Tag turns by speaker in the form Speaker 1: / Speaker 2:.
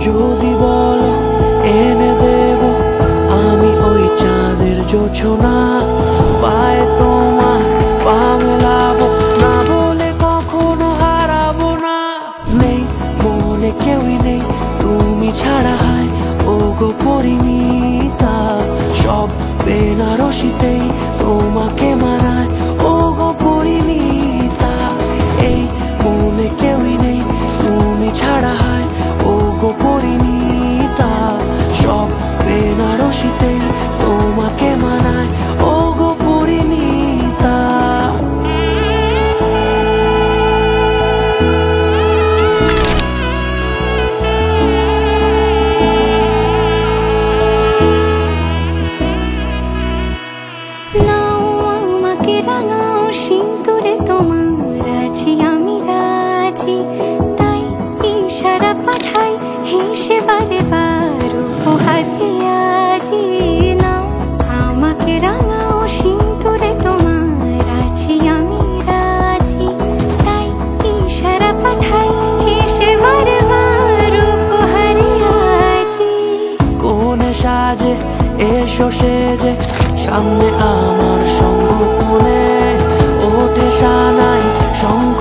Speaker 1: যদি বলো এনে দেব আমি ওই চাঁদের জোছনা, পায়ে তোমার পা মেলাবো না বলে কখনো হারাবো না। নেই মনে কেউই নেই তুমি ছাড়া, হয় ও গো পরিমিতা, সব বেনারসিতেই তোমাকে মানায় ও গো পরিমিতা। এই মনে কেউই নেই তুমি ছাড়া, হয় ও গো পরিমিতা, সব বেনারসিতেই তোমাকে মানায় ও গো পরিমিতা।
Speaker 2: নাও আমাকে রাঙাও সিঁদুরে তোমার আছি আমি রাজি, তাই ইশারা পাঠাই হেসে বারে বার উপহারে আজি। নাও আমাকে রাঙাও সিঁদুরে তোমার আছি আমি রাজি, তাই ইশারা পাঠাই হেসে বারে বার উপহারে আজি।
Speaker 1: কোনে সাজে এসো সেজে সামনে আমার সঙ্গ কোণে, ওঠে সানাই শঙ্খ